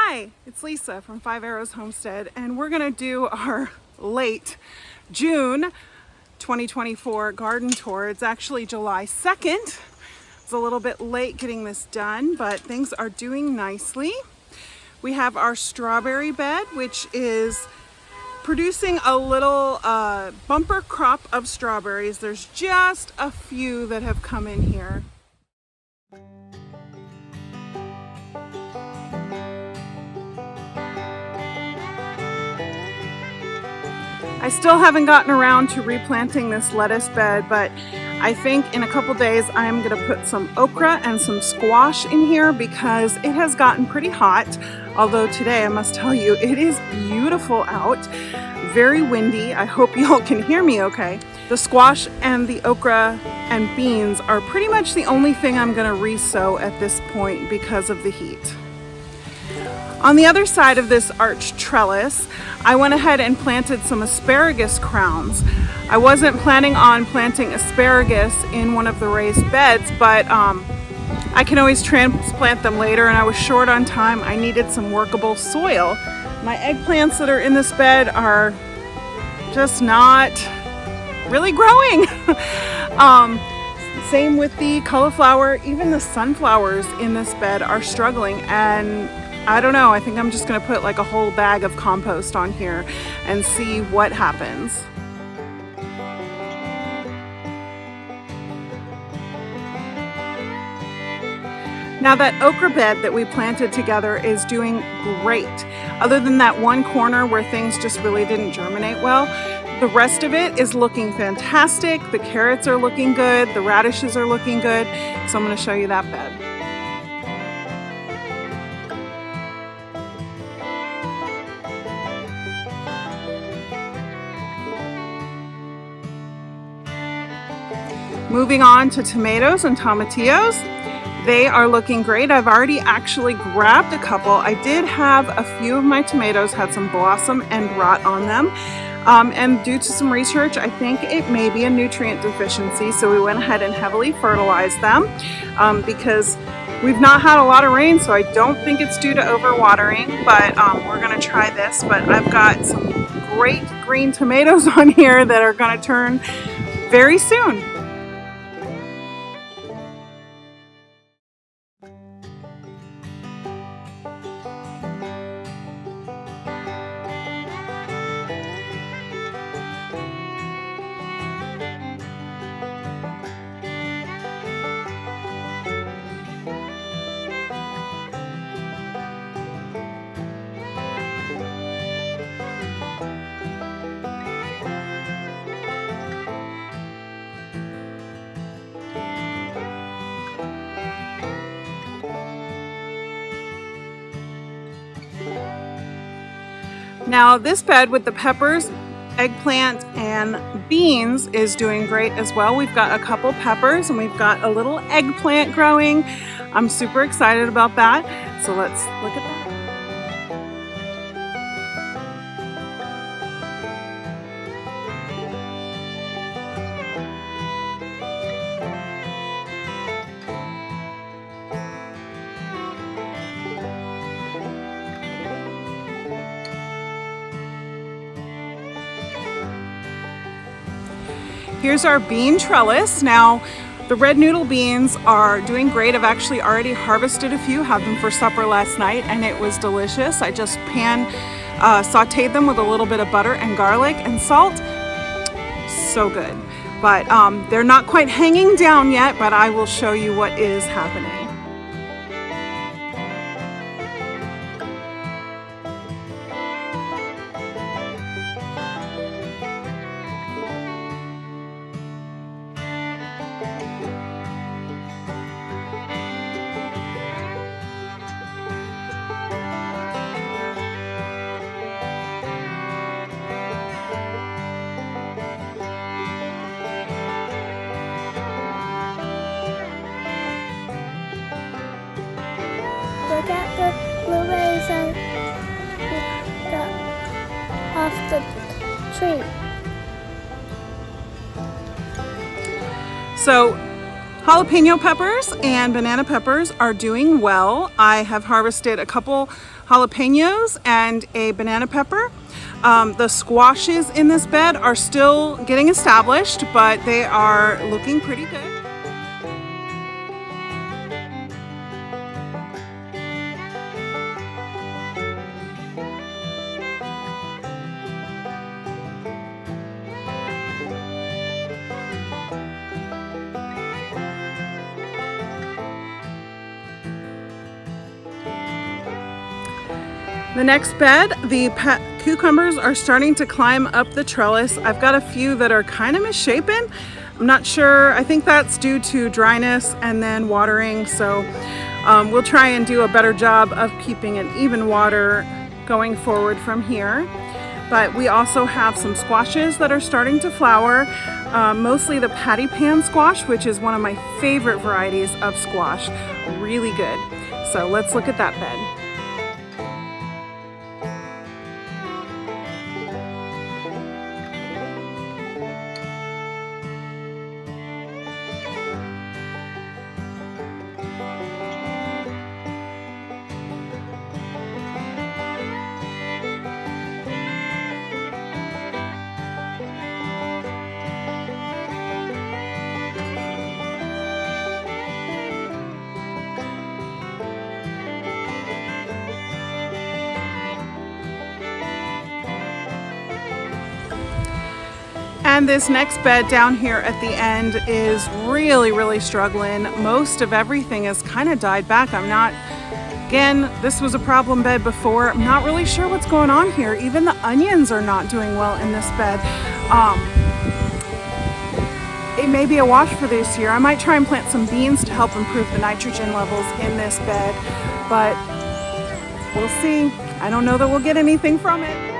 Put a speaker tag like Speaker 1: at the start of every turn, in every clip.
Speaker 1: Hi, it's Lisa from 5 Arrows Homestead, and we're gonna do our late June 2024 garden tour. It's actually July 2nd. It's a little bit late getting this done, but things are doing nicely. We have our strawberry bed, which is producing a little bumper crop of strawberries. There's just a few that have come in here. I still haven't gotten around to replanting this lettuce bed, but I think in a couple days I am going to put some okra and some squash in here because it has gotten pretty hot. Although today, I must tell you, it is beautiful out, very windy. I hope y'all can hear me okay. The squash and the okra and beans are pretty much the only thing I'm going to re-sow at this point because of the heat. On the other side of this arched trellis, I went ahead and planted some asparagus crowns. I wasn't planning on planting asparagus in one of the raised beds, but I can always transplant them later, and I was short on time. I needed some workable soil. My eggplants that are in this bed are just not really growing. Same with the cauliflower. Even the sunflowers in this bed are struggling, and I don't know, I think I'm just gonna put like a whole bag of compost on here and see what happens. Now that okra bed that we planted together is doing great. Other than that one corner where things just really didn't germinate well, the rest of it is looking fantastic. The carrots are looking good, the radishes are looking good, so I'm gonna show you that bed. Moving on to tomatoes and tomatillos. They are looking great. I've already actually grabbed a couple. I did have a few of my tomatoes had some blossom and rot on them. And due to some research, I think it may be a nutrient deficiency. So we went ahead and heavily fertilized them because we've not had a lot of rain. So I don't think it's due to overwatering, but we're gonna try this. But I've got some great green tomatoes on here that are gonna turn very soon. Now this bed with the peppers, eggplant, and beans is doing great as well. We've got a couple peppers and we've got a little eggplant growing. I'm super excited about that. So let's look at that. Here's our bean trellis. Now, the red noodle beans are doing great. I've actually already harvested a few, had them for supper last night, and it was delicious. I just sauteed them with a little bit of butter and garlic and salt. So good. But they're not quite hanging down yet, but I will show you what is happening.
Speaker 2: Look at the blueberries off the tree.
Speaker 1: So Jalapeno peppers and banana peppers are doing well. I have harvested a couple jalapenos and a banana pepper. The squashes in this bed are still getting established, but they are looking pretty good. The next bed, the cucumbers are starting to climb up the trellis. I've got a few that are kind of misshapen. I'm not sure. I think that's due to dryness and then watering. So we'll try and do a better job of keeping an even water going forward from here. But we also have some squashes that are starting to flower, mostly the patty pan squash, which is one of my favorite varieties of squash. Really good. So let's look at that bed. And this next bed down here at the end is really struggling. Most of everything has kind of died back. Again, this was a problem bed before. I'm not really sure what's going on here. Even the onions are not doing well in this bed. It may be a wash for this year. I might try and plant some beans to help improve the nitrogen levels in this bed, but we'll see. I don't know that we'll get anything from it.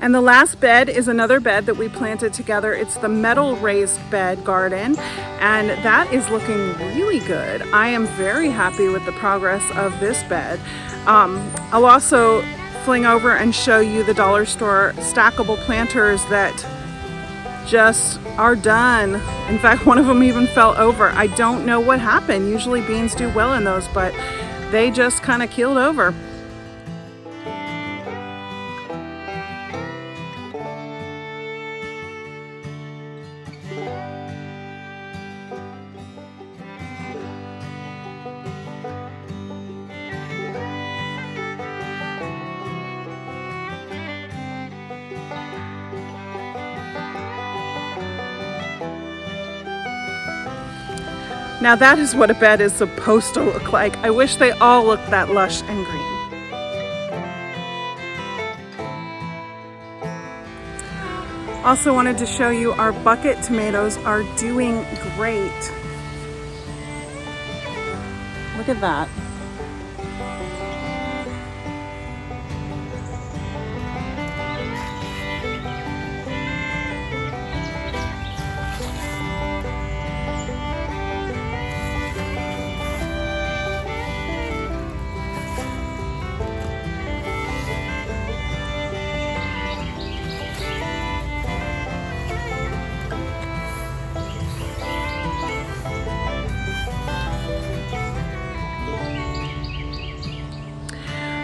Speaker 1: And the last bed is another bed that we planted together. It's the metal raised bed garden, and that is looking really good. I am very happy with the progress of this bed. I'll also fling over and show you the dollar store stackable planters that just are done. In fact, one of them even fell over. I don't know what happened. Usually beans do well in those, but they just kind of keeled over. Now that is what a bed is supposed to look like. I wish they all looked that lush and green. Also wanted to show you our bucket tomatoes are doing great. Look at that.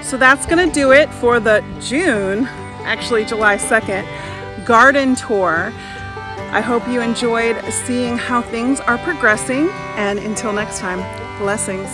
Speaker 1: So that's going to do it for the July 2nd, garden tour. I hope you enjoyed seeing how things are progressing, and until next time, blessings.